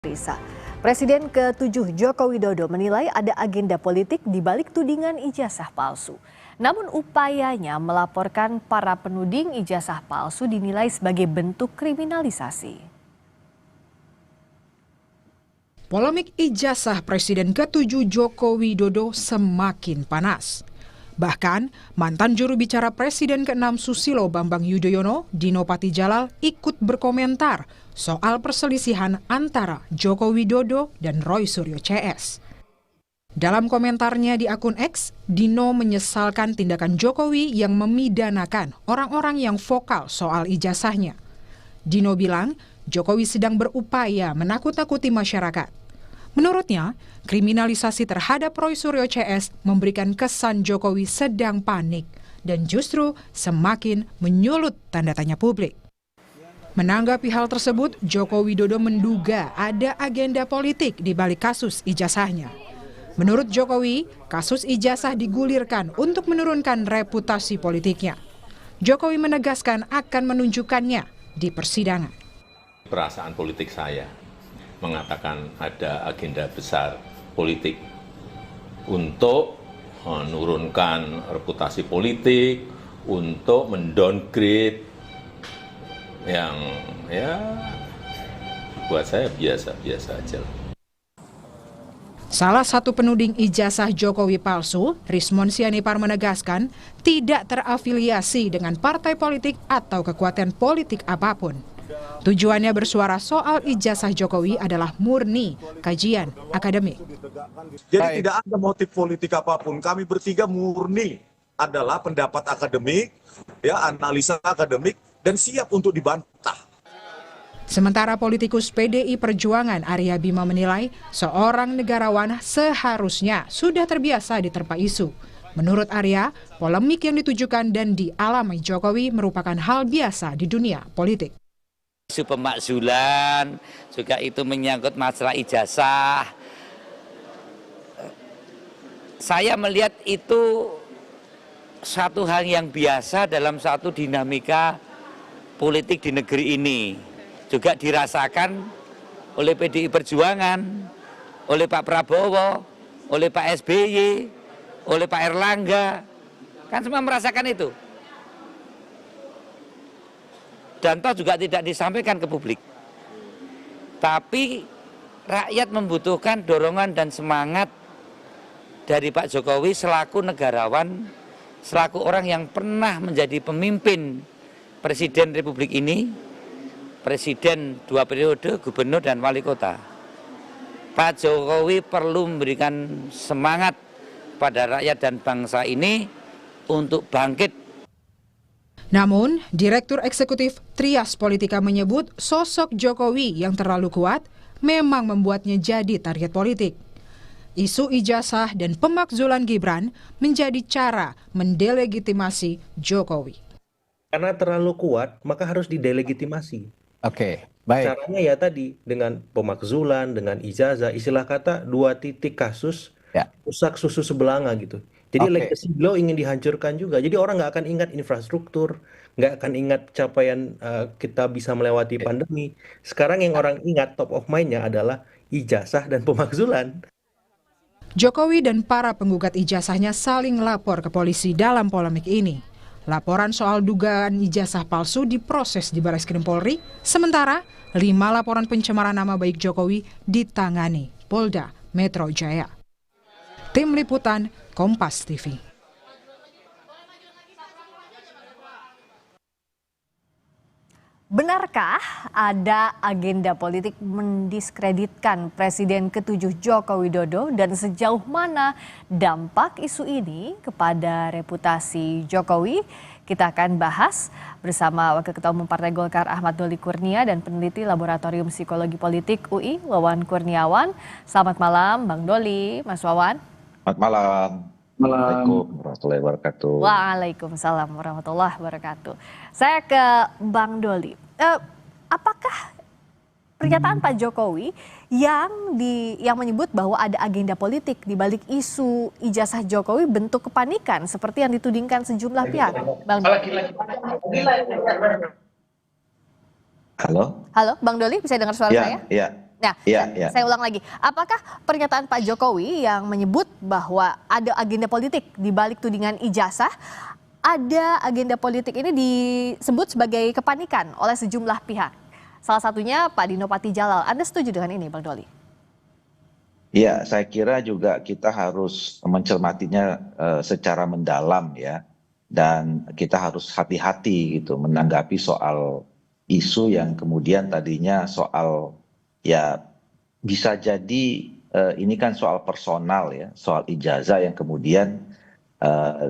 Risa. Presiden ke-7 Joko Widodo menilai ada agenda politik di balik tudingan ijazah palsu. Namun upayanya melaporkan para penuding ijazah palsu dinilai sebagai bentuk kriminalisasi. Polemik ijazah Presiden ke-7 Joko Widodo semakin panas. Bahkan, mantan juru bicara Presiden ke-6 Susilo Bambang Yudhoyono, Dino Patijalal, ikut berkomentar soal perselisihan antara Joko Widodo dan Roy Suryo CS. Dalam komentarnya di akun X, Dino menyesalkan tindakan Jokowi yang memidanakan orang-orang yang vokal soal ijazahnya. Dino bilang, Jokowi sedang berupaya menakut-nakuti masyarakat. Menurutnya, kriminalisasi terhadap Roy Suryo CS memberikan kesan Jokowi sedang panik dan justru semakin menyulut tanda tanya publik. Menanggapi hal tersebut, Joko Widodo menduga ada agenda politik di balik kasus ijazahnya. Menurut Jokowi, kasus ijazah digulirkan untuk menurunkan reputasi politiknya. Jokowi menegaskan akan menunjukkannya di persidangan. Perasaan politik saya mengatakan ada agenda besar politik untuk menurunkan reputasi politik, untuk mendowngrade yang buat saya biasa-biasa aja. Salah satu penuding ijazah Jokowi palsu, Rismon Sianipar menegaskan tidak terafiliasi dengan partai politik atau kekuatan politik apapun. Tujuannya bersuara soal ijazah Jokowi adalah murni kajian akademik. Jadi tidak ada motif politik apapun. Kami bertiga murni adalah pendapat akademik, analisa akademik, dan siap untuk dibantah. Sementara politikus PDI Perjuangan Arya Bima menilai seorang negarawan seharusnya sudah terbiasa diterpa isu. Menurut Arya, polemik yang ditujukan dan dialami Jokowi merupakan hal biasa di dunia politik. Isu pemakzulan, juga itu menyangkut masalah ijazah. Saya melihat itu satu hal yang biasa dalam satu dinamika politik di negeri ini. Juga dirasakan oleh PDI Perjuangan, oleh Pak Prabowo, oleh Pak SBY, oleh Pak Erlangga. Kan semua merasakan itu. Dan toh juga tidak disampaikan ke publik. Tapi rakyat membutuhkan dorongan dan semangat dari Pak Jokowi selaku negarawan, selaku orang yang pernah menjadi pemimpin Presiden Republik ini, Presiden 2 periode, gubernur dan wali kota. Pak Jokowi perlu memberikan semangat pada rakyat dan bangsa ini untuk bangkit. Namun, Direktur Eksekutif Trias Politika menyebut sosok Jokowi yang terlalu kuat memang membuatnya jadi target politik. Isu ijazah dan pemakzulan Gibran menjadi cara mendelegitimasi Jokowi. Karena terlalu kuat, maka harus didelegitimasi. Oke, baik. Caranya ya tadi, dengan pemakzulan, dengan ijazah, istilah kata 2 titik kasus, rusak susu sebelanga gitu. Jadi legacy beliau ingin dihancurkan juga. Jadi orang nggak akan ingat infrastruktur, nggak akan ingat capaian kita bisa melewati pandemi. Sekarang yang orang ingat top of mind-nya adalah ijazah dan pemakzulan. Jokowi dan para penggugat ijazahnya saling lapor ke polisi dalam polemik ini. Laporan soal dugaan ijazah palsu diproses di Barreskrim Polri, sementara 5 laporan pencemaran nama baik Jokowi ditangani Polda Metro Jaya. Tim Liputan Kompas TV. Benarkah ada agenda politik mendiskreditkan Presiden ke-7 Joko Widodo dan sejauh mana dampak isu ini kepada reputasi Jokowi? Kita akan bahas bersama Wakil Ketua Umum Partai Golkar Ahmad Doli Kurnia dan peneliti Laboratorium Psikologi Politik UI Wawan Kurniawan. Selamat malam Bang Doli, Mas Wawan. Selamat malam. Assalamualaikum warahmatullahi wabarakatuh. Waalaikumsalam warahmatullahi wabarakatuh. Saya ke Bang Doli. Apakah pernyataan Pak Jokowi yang menyebut bahwa ada agenda politik di balik isu ijazah Jokowi bentuk kepanikan seperti yang ditudingkan sejumlah pihak? Bang Doli. Halo? Halo, Bang Doli, bisa dengar suara saya? Iya, Nah, saya ulang lagi, apakah pernyataan Pak Jokowi yang menyebut bahwa ada agenda politik di balik tudingan ijazah, ada agenda politik ini disebut sebagai kepanikan oleh sejumlah pihak? Salah satunya Pak Dino Patijalal. Anda setuju dengan ini, Bang Doli? Ya, saya kira juga kita harus mencermatinya secara mendalam ya. Dan kita harus hati-hati gitu menanggapi soal isu yang kemudian tadinya soal ya bisa jadi ini kan soal personal ya, soal ijazah yang kemudian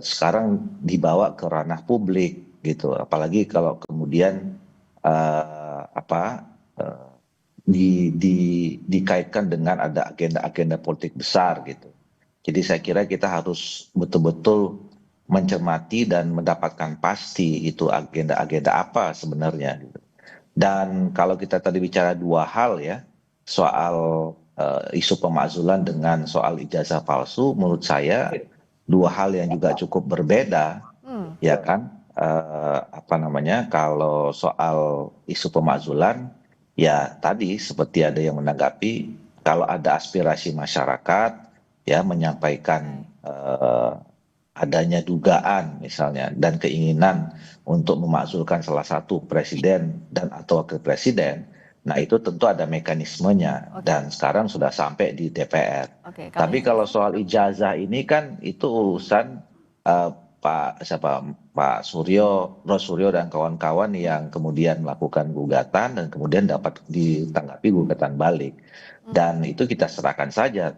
sekarang dibawa ke ranah publik gitu. Apalagi kalau kemudian dikaitkan dengan ada agenda-agenda politik besar gitu. Jadi saya kira kita harus betul-betul mencermati dan mendapatkan pasti itu agenda-agenda apa sebenarnya gitu. Dan kalau kita tadi bicara dua hal ya, soal isu pemakzulan dengan soal ijazah palsu, menurut saya dua hal yang juga cukup berbeda, ya kan? Kalau soal isu pemakzulan, ya tadi seperti ada yang menanggapi kalau ada aspirasi masyarakat, ya menyampaikan adanya dugaan misalnya dan keinginan untuk memakzulkan salah satu presiden dan atau wakil presiden, nah itu tentu ada mekanismenya dan sekarang sudah sampai di DPR. Tapi kalau soal ijazah ini kan itu urusan Pak Suryo dan kawan-kawan yang kemudian melakukan gugatan dan kemudian dapat ditanggapi gugatan balik. Dan itu kita serahkan saja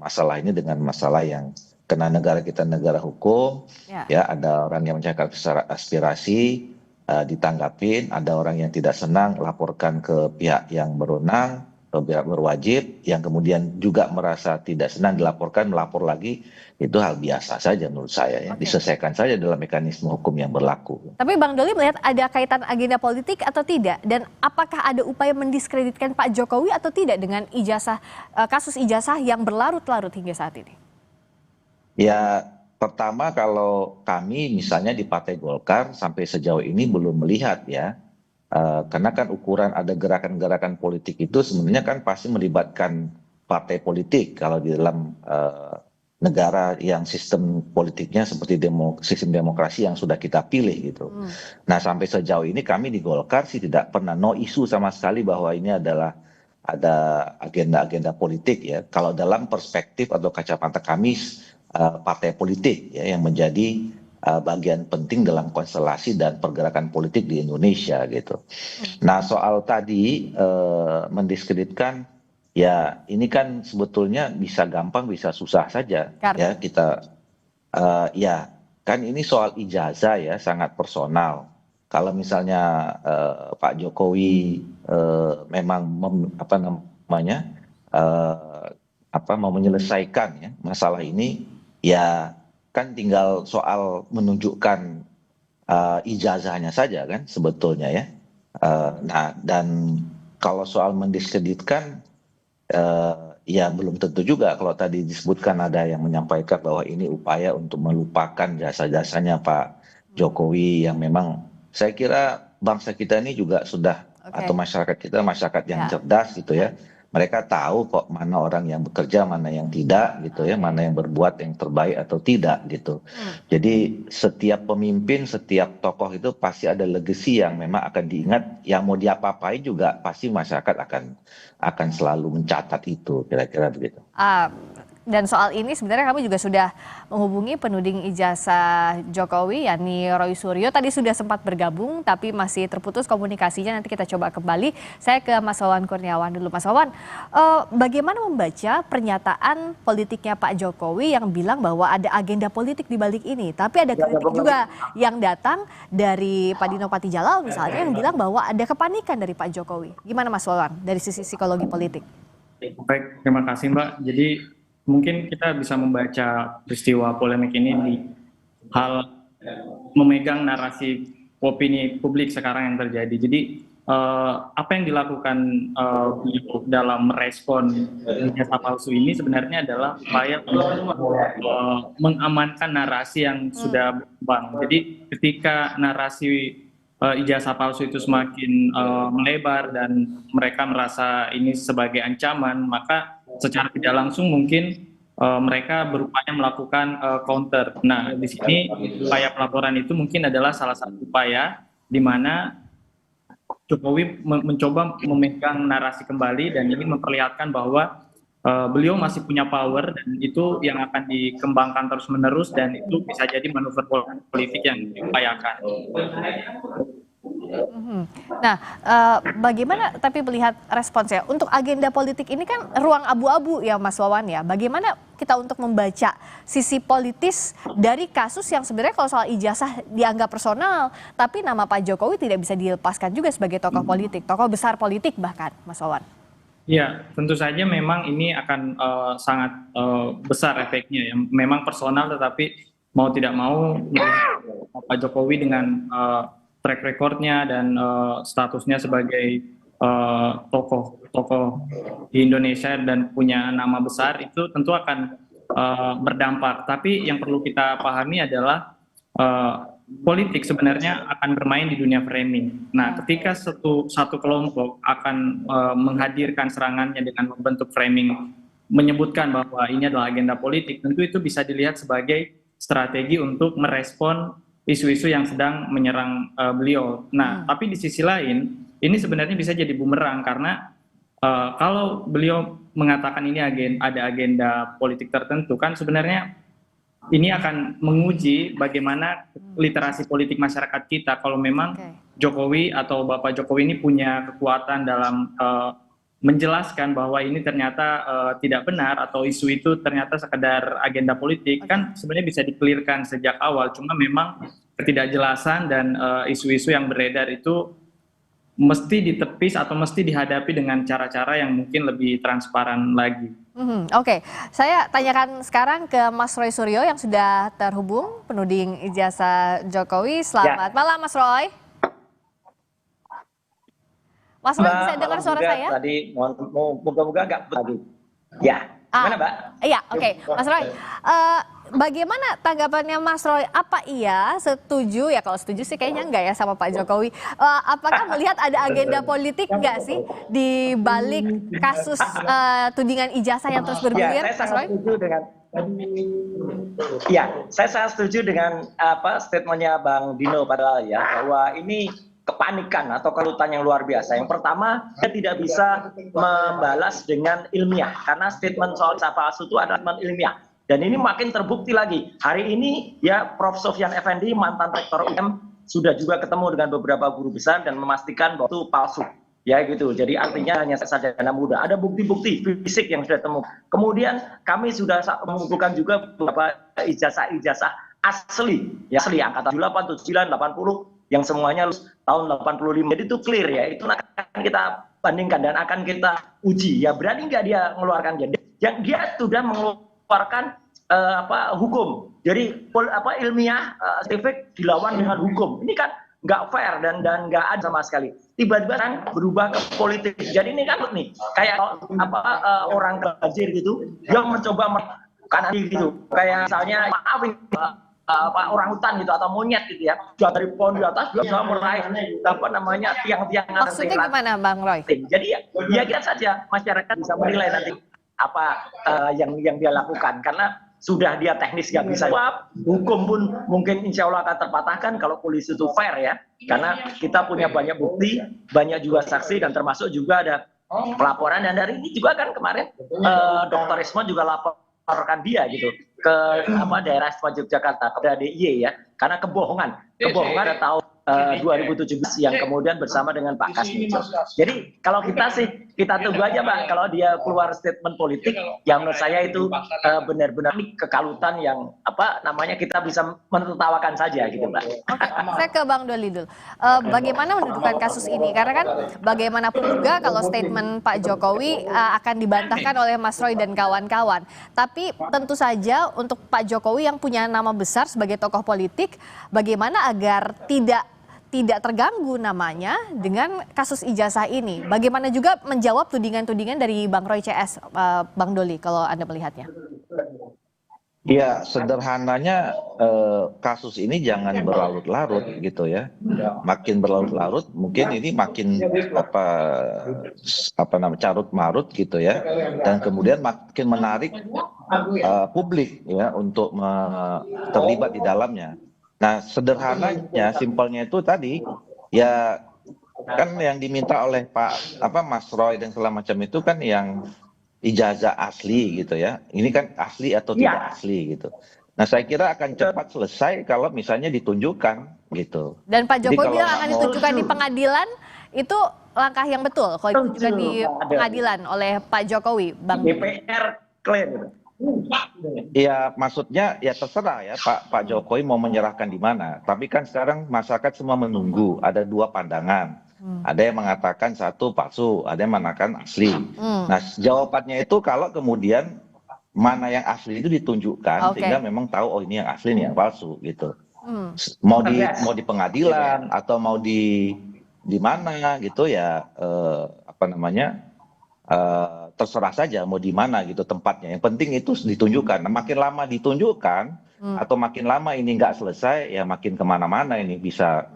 masalah ini dengan masalah yang karena negara kita negara hukum, ya ada orang yang mencari aspirasi ditanggapin, ada orang yang tidak senang laporkan ke pihak yang berwenang, ke pihak berwajib, yang kemudian juga merasa tidak senang dilaporkan, melapor lagi, itu hal biasa saja menurut saya ya, diselesaikan saja dalam mekanisme hukum yang berlaku. Tapi Bang Doli melihat ada kaitan agenda politik atau tidak, dan apakah ada upaya mendiskreditkan Pak Jokowi atau tidak dengan kasus ijazah yang berlarut-larut hingga saat ini? Ya, pertama kalau kami misalnya di Partai Golkar sampai sejauh ini belum melihat ya, karena kan ukuran ada gerakan-gerakan politik itu sebenarnya kan pasti melibatkan partai politik kalau di dalam negara yang sistem politiknya seperti sistem demokrasi yang sudah kita pilih gitu. Nah sampai sejauh ini kami di Golkar sih tidak pernah no isu sama sekali bahwa ini adalah ada agenda-agenda politik ya. Kalau dalam perspektif atau kacamata kami partai politik ya yang menjadi bagian penting dalam konstelasi dan pergerakan politik di Indonesia gitu. Nah soal tadi mendiskreditkan ya ini kan sebetulnya bisa gampang bisa susah saja ya kita ya kan ini soal ijazah ya sangat personal. Kalau misalnya Pak Jokowi memang mau menyelesaikan ya masalah ini, ya kan tinggal soal menunjukkan ijazahnya saja kan sebetulnya ya. Nah dan kalau soal mendiskreditkan ya belum tentu juga kalau tadi disebutkan ada yang menyampaikan bahwa ini upaya untuk melupakan jasa-jasanya Pak Jokowi yang memang saya kira bangsa kita ini juga sudah atau masyarakat kita masyarakat yang cerdas gitu ya. Mereka tahu kok mana orang yang bekerja, mana yang tidak gitu ya, mana yang berbuat yang terbaik atau tidak gitu. Jadi setiap pemimpin, setiap tokoh itu pasti ada legacy yang memang akan diingat, yang mau diapa-apain juga pasti masyarakat akan selalu mencatat itu, kira-kira begitu. Dan soal ini sebenarnya kami juga sudah menghubungi penuding ijazah Jokowi, yakni Roy Suryo. Tadi sudah sempat bergabung, tapi masih terputus komunikasinya. Nanti kita coba kembali. Saya ke Mas Wawan Kurniawan dulu. Mas Wawan, bagaimana membaca pernyataan politiknya Pak Jokowi yang bilang bahwa ada agenda politik di balik ini? Tapi ada kritik juga yang datang dari Pak Dino Patijalal misalnya yang bilang bahwa ada kepanikan dari Pak Jokowi. Gimana Mas Wawan dari sisi psikologi politik? Baik, terima kasih Mbak. Jadi mungkin kita bisa membaca peristiwa polemik ini di hal memegang narasi opini publik sekarang yang terjadi. Jadi apa yang dilakukan dalam merespon ijazah palsu ini sebenarnya adalah upaya mengamankan narasi yang sudah berkembang. Jadi ketika narasi ijazah palsu itu semakin melebar dan mereka merasa ini sebagai ancaman, maka secara tidak langsung mungkin mereka berupaya melakukan counter. Nah, di sini upaya pelaporan itu mungkin adalah salah satu upaya di mana Jokowi mencoba memegang narasi kembali dan ini memperlihatkan bahwa beliau masih punya power dan itu yang akan dikembangkan terus-menerus dan itu bisa jadi manuver politik yang diupayakan. Nah, bagaimana tapi melihat responsnya untuk agenda politik ini kan ruang abu-abu ya Mas Wawan ya. Bagaimana kita untuk membaca sisi politis dari kasus yang sebenarnya kalau soal ijazah dianggap personal, tapi nama Pak Jokowi tidak bisa dilepaskan juga sebagai tokoh politik, tokoh besar politik bahkan, Mas Wawan. Ya, tentu saja memang ini akan sangat besar efeknya ya. Memang personal tetapi mau tidak mau Pak Jokowi dengan track recordnya dan statusnya sebagai tokoh di Indonesia dan punya nama besar itu tentu akan berdampak. Tapi yang perlu kita pahami adalah politik sebenarnya akan bermain di dunia framing. Nah, ketika satu kelompok akan menghadirkan serangannya dengan membentuk framing, menyebutkan bahwa ini adalah agenda politik, tentu itu bisa dilihat sebagai strategi untuk merespon isu-isu yang sedang menyerang beliau. Nah, tapi di sisi lain, ini sebenarnya bisa jadi bumerang karena kalau beliau mengatakan ini ada agenda politik tertentu, kan sebenarnya ini akan menguji bagaimana literasi politik masyarakat kita kalau memang Jokowi atau Bapak Jokowi ini punya kekuatan dalam menjelaskan bahwa ini ternyata tidak benar atau isu itu ternyata sekedar agenda politik, kan sebenarnya bisa di-clearkan sejak awal. Cuma memang ketidakjelasan dan isu-isu yang beredar itu mesti ditepis atau mesti dihadapi dengan cara-cara yang mungkin lebih transparan lagi. Oke, saya tanyakan sekarang ke Mas Roy Suryo yang sudah terhubung, penuding ijazah Jokowi. Selamat malam Mas Roy. Mas Roy bisa dengar suara saya? Tadi moga-moga nggak lagi. Ya, gimana Mbak? Iya, oke. Mas Roy, bagaimana tanggapannya Mas Roy? Apa iya setuju, ya kalau setuju sih kayaknya enggak ya sama Pak Jokowi. Apakah melihat ada agenda politik enggak sih di balik kasus tudingan ijazah yang terus bergulir, ya, Mas Roy? Saya sangat setuju dengan statementnya Bang Dino padahal ya, bahwa ini kepanikan atau kelutan yang luar biasa. Yang pertama, dia tidak bisa membalas dengan ilmiah karena statement soal ijazah palsu itu adalah statement ilmiah. Dan ini makin terbukti lagi. Hari ini ya Prof. Sofyan Effendi, mantan rektor UM, sudah juga ketemu dengan beberapa guru besar dan memastikan bahwa itu palsu. Ya gitu. Jadi artinya hanya sarjana muda. Ada bukti-bukti fisik yang sudah temu. Kemudian kami sudah mengumpulkan juga beberapa ijazah-ijazah asli. Ya asli angkatan 78, 79, 80 yang semuanya lulus tahun 85. Jadi itu clear ya. Itu akan kita bandingkan dan akan kita uji. Ya berani nggak dia mengeluarkan dia sudah mengeluarkan hukum. Jadi ilmiah saintifik dilawan dengan hukum. Ini kan nggak fair dan nggak ada sama sekali. Tiba-tiba kan berubah ke politik. Jadi ini kan nih kayak orang banjir gitu yang mencoba melakukan gitu. Kayak misalnya orang hutan gitu atau monyet gitu ya, dari pohon di atas dia bisa meraih tiang-tiang. Maksudnya gimana Bang Roy? Jadi ya kita saja masyarakat bisa menilai nanti apa yang dia lakukan karena sudah dia teknis nggak bisa jawab, hukum pun mungkin insya Allah akan terpatahkan kalau polisi itu fair ya, karena kita punya banyak bukti, banyak juga saksi dan termasuk juga ada pelaporan dan dari ini juga kan kemarin Dr. Rismon juga laporkan dia gitu ke daerah Yogyakarta ke DIY ya, karena kebohongan pada tahun 2017 yang kemudian bersama dengan Pak Kasmijo. Jadi kalau kita tunggu aja Pak, kalau dia keluar statement politik, yang menurut saya itu benar-benar kekalutan yang kita bisa menertawakan saja gitu Mbak. Oke, saya ke Bang Doli dulu. Bagaimana mendudukan kasus ini? Karena kan bagaimanapun juga kalau statement Pak Jokowi akan dibantahkan oleh Mas Roy dan kawan-kawan. Tapi tentu saja untuk Pak Jokowi yang punya nama besar sebagai tokoh politik, bagaimana agar tidak terganggu namanya dengan kasus ijazah ini. Bagaimana juga menjawab tudingan-tudingan dari Bang Roy CS, Bang Doli, kalau Anda melihatnya? Ya, sederhananya kasus ini jangan berlarut-larut gitu ya. Makin berlarut-larut, mungkin ini makin apa namanya carut marut gitu ya. Dan kemudian makin menarik publik ya untuk terlibat di dalamnya. Nah, sederhananya, simpelnya itu tadi ya kan yang diminta oleh Mas Roy dan segala macam itu kan yang ijazah asli gitu ya. Ini kan asli atau tidak asli gitu. Nah, saya kira akan cepat selesai kalau misalnya ditunjukkan gitu. Dan Pak Jadi Jokowi kalau bilang akan ditunjukkan di pengadilan, itu langkah yang betul kalau ditunjukkan di pengadilan oleh Pak Jokowi, Bang. DPR klaim. Ya, maksudnya ya terserah ya Pak Jokowi mau menyerahkan di mana. Tapi kan sekarang masyarakat semua menunggu. Ada dua pandangan. Ada yang mengatakan satu palsu, ada yang mengatakan asli. Nah, jawabannya itu kalau kemudian mana yang asli itu ditunjukkan sehingga memang tahu oh ini yang asli, ini yang palsu gitu. Mau di pengadilan atau mau di mana gitu ya terserah saja mau di mana gitu tempatnya. Yang penting itu ditunjukkan. Nah, makin lama ditunjukkan atau makin lama ini nggak selesai ya makin kemana-mana ini bisa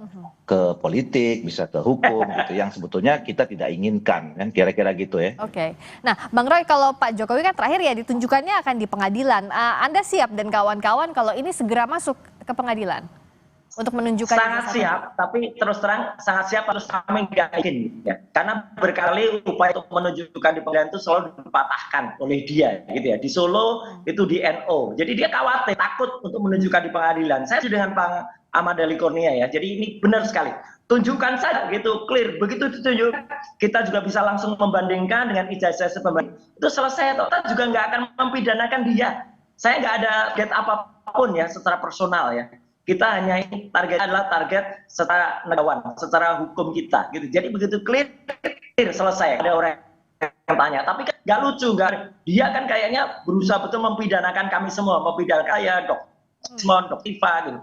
ke politik, bisa ke hukum gitu yang sebetulnya kita tidak inginkan kan kira-kira gitu ya. Oke. Nah, Bang Roy, kalau Pak Jokowi kan terakhir ya ditunjukkannya akan di pengadilan. Anda siap dan kawan-kawan kalau ini segera masuk ke pengadilan untuk menunjukkan sangat siap, tapi terus terang sangat siap harus kami nggak yakin ya. Karena berkali upaya untuk menunjukkan di pengadilan itu selalu dipatahkan oleh dia gitu ya. Di Solo itu di NO. Jadi dia khawatir, takut untuk menunjukkan di pengadilan. Saya sudah dengan Bang Ahmad Dahli Kurnia ya. Jadi ini benar sekali. Tunjukkan saja gitu, clear. Begitu ditunjuk, kita juga bisa langsung membandingkan dengan ijazah pembanding. Itu selesai atau kita juga nggak akan mempidanakan dia. Saya nggak ada target apapun ya secara personal ya. Kita hanya ini target adalah target secara negarawan, secara hukum kita gitu. Jadi begitu clear selesai. Ada orang yang tanya, tapi kan nggak lucu, dia kan kayaknya berusaha betul mempidanakan kami semua, mempidanakan saya, Dok Tifa gitu.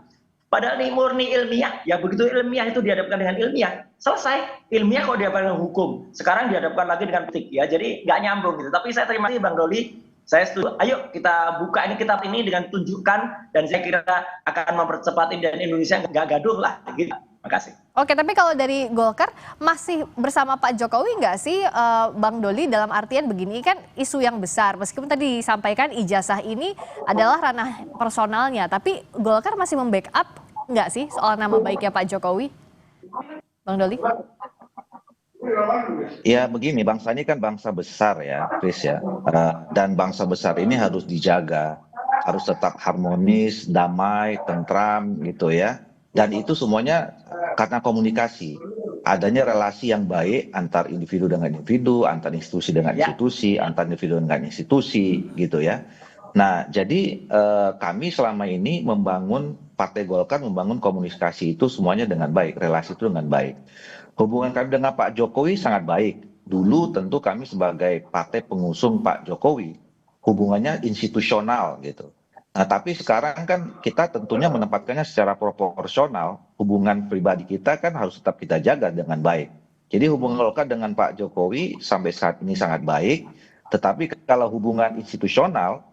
Padahal ini murni ilmiah, ya begitu ilmiah itu dihadapkan dengan ilmiah, selesai. Ilmiah kok dihadapkan dengan hukum, sekarang dihadapkan lagi dengan politik ya, jadi nggak nyambung gitu. Tapi saya terima kasih Bang Doli, saya setuju. Ayo kita buka ini kitab ini dengan tunjukkan, dan saya kira akan mempercepat ini dan Indonesia nggak gaduh lah gitu. Makasih. Oke, tapi kalau dari Golkar masih bersama Pak Jokowi nggak sih Bang Doli, dalam artian begini kan isu yang besar, meskipun tadi disampaikan ijazah ini adalah ranah personalnya, tapi Golkar masih membackup nggak sih soal nama baiknya Pak Jokowi, Bang Doli? Ya begini, bangsa ini kan bangsa besar ya, Chris ya, dan bangsa besar ini harus dijaga, harus tetap harmonis, damai, tentram gitu ya. Dan itu semuanya karena komunikasi, adanya relasi yang baik antar individu dengan individu, antar institusi dengan institusi, antar individu dengan institusi gitu ya. Nah, jadi kami selama ini Partai Golkar membangun komunikasi itu semuanya dengan baik, relasi itu dengan baik. Hubungan kami dengan Pak Jokowi sangat baik. Dulu tentu kami sebagai partai pengusung Pak Jokowi, hubungannya institusional gitu. Nah, tapi sekarang kan kita tentunya menempatkannya secara proporsional. Hubungan pribadi kita kan harus tetap kita jaga dengan baik. Jadi hubungan Golkar dengan Pak Jokowi sampai saat ini sangat baik. Tetapi kalau hubungan institusional,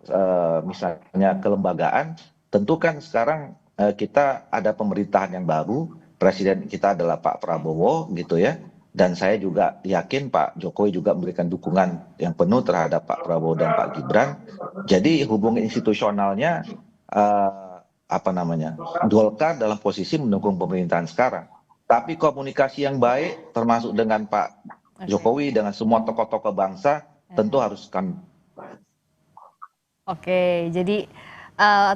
misalnya kelembagaan, tentu kan sekarang kita ada pemerintahan yang baru. Presiden kita adalah Pak Prabowo gitu ya. Dan saya juga yakin Pak Jokowi juga memberikan dukungan yang penuh terhadap Pak Prabowo dan Pak Gibran. Jadi hubungan institusionalnya Golkar dalam posisi mendukung pemerintahan sekarang. Tapi komunikasi yang baik termasuk dengan Pak Jokowi dengan semua tokoh-tokoh bangsa tentu harus kami. Oke, jadi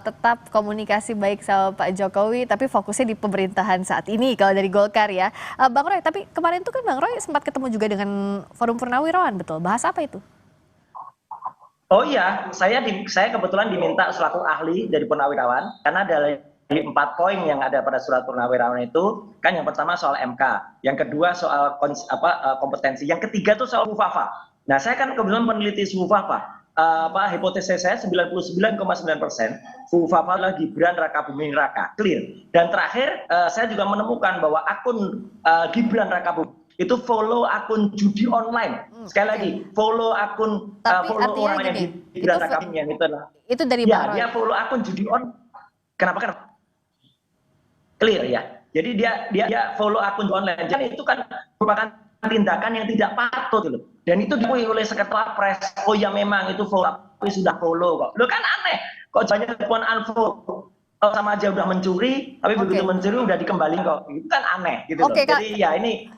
tetap komunikasi baik sama Pak Jokowi, tapi fokusnya di pemerintahan saat ini kalau dari Golkar ya. Bang Roy, tapi kemarin tuh kan Bang Roy sempat ketemu juga dengan Forum Purnawirawan, betul? Bahas apa itu? Oh iya, saya kebetulan diminta selaku ahli dari Purnawirawan, karena dari 4 poin yang ada pada surat Purnawirawan itu, kan yang pertama soal MK, yang kedua soal kompetensi, yang ketiga tuh soal Mufafa. Nah, saya kan kebetulan peneliti Mufafa. Hipotesis saya 99,9% Mufafa adalah Gibran Raka Buming Raka, clear. Dan terakhir saya juga menemukan bahwa akun Gibran Raka Buming itu follow akun judi online. Sekali lagi, follow akun follow orang yang diberitakan yang itu adalah. Itu dari ya, Bang Roy. dia follow akun judi on. Kenapa? Clear ya. Jadi dia follow akun online. Jadi itu kan merupakan tindakan yang tidak patut loh. Dan itu diakui oleh Sekretariat Pres. Oh ya memang itu follow, tapi sudah follow kok. Loh kan aneh. Kok banyak telepon unfollow sama aja udah mencuri, tapi begitu mencuri udah dikembaliin kok. Itu kan aneh gitu loh. Jadi ya ini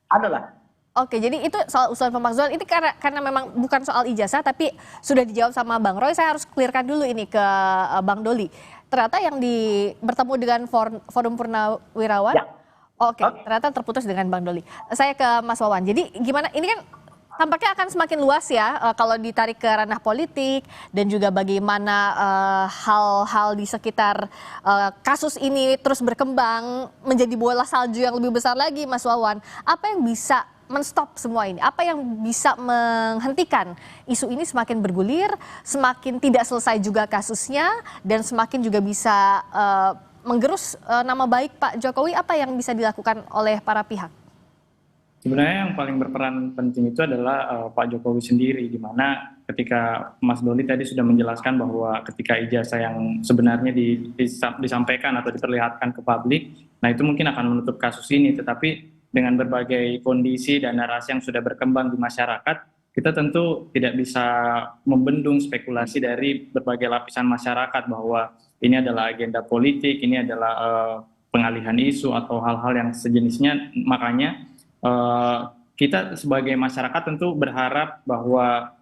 adalah. Oke, jadi itu soal usulan pemakzulan ini karena memang bukan soal ijazah tapi sudah dijawab sama Bang Roy. Saya harus clearkan dulu ini ke Bang Doli. Ternyata yang bertemu dengan Forum Purnawirawan, ternyata terputus dengan Bang Doli. Saya ke Mas Wawan. Jadi gimana? Ini kan tampaknya akan semakin luas ya kalau ditarik ke ranah politik dan juga bagaimana hal-hal di sekitar kasus ini terus berkembang menjadi bola salju yang lebih besar lagi, Mas Wawan. Apa yang bisa men-stop semua ini? Apa yang bisa menghentikan isu ini semakin bergulir, semakin tidak selesai juga kasusnya, dan semakin juga bisa menggerus nama baik Pak Jokowi? Apa yang bisa dilakukan oleh para pihak? Sebenarnya yang paling berperan penting itu adalah Pak Jokowi sendiri, di mana ketika Mas Doli tadi sudah menjelaskan bahwa ketika ijazah yang sebenarnya disampaikan atau diperlihatkan ke publik, nah itu mungkin akan menutup kasus ini, tetapi dengan berbagai kondisi dan narasi yang sudah berkembang di masyarakat, kita tentu tidak bisa membendung spekulasi dari berbagai lapisan masyarakat bahwa ini adalah agenda politik, ini adalah pengalihan isu atau hal-hal yang sejenisnya. Makanya kita sebagai masyarakat tentu berharap bahwa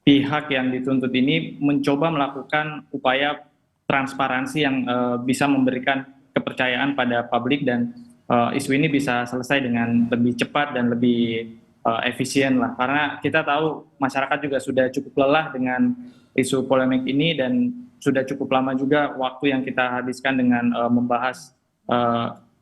pihak yang dituntut ini mencoba melakukan upaya transparansi yang bisa memberikan kepercayaan pada publik dan isu ini bisa selesai dengan lebih cepat dan lebih efisien lah. Karena kita tahu masyarakat juga sudah cukup lelah dengan isu polemik ini dan sudah cukup lama juga waktu yang kita habiskan dengan membahas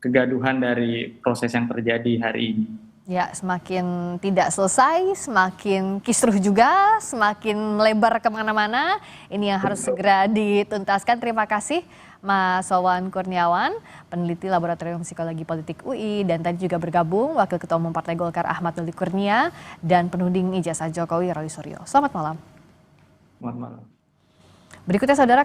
kegaduhan dari proses yang terjadi hari ini. Ya, semakin tidak selesai, semakin kisruh juga, semakin melebar kemana-mana. Ini yang harus segera dituntaskan. Terima kasih Mas Wawan Kurniawan, peneliti Laboratorium Psikologi Politik UI, dan tadi juga bergabung Wakil Ketua Umum Partai Golkar Ahmad Doli Kurnia dan penuding ijazah Jokowi Roy Suryo. Selamat malam. Selamat malam. Berikutnya saudara.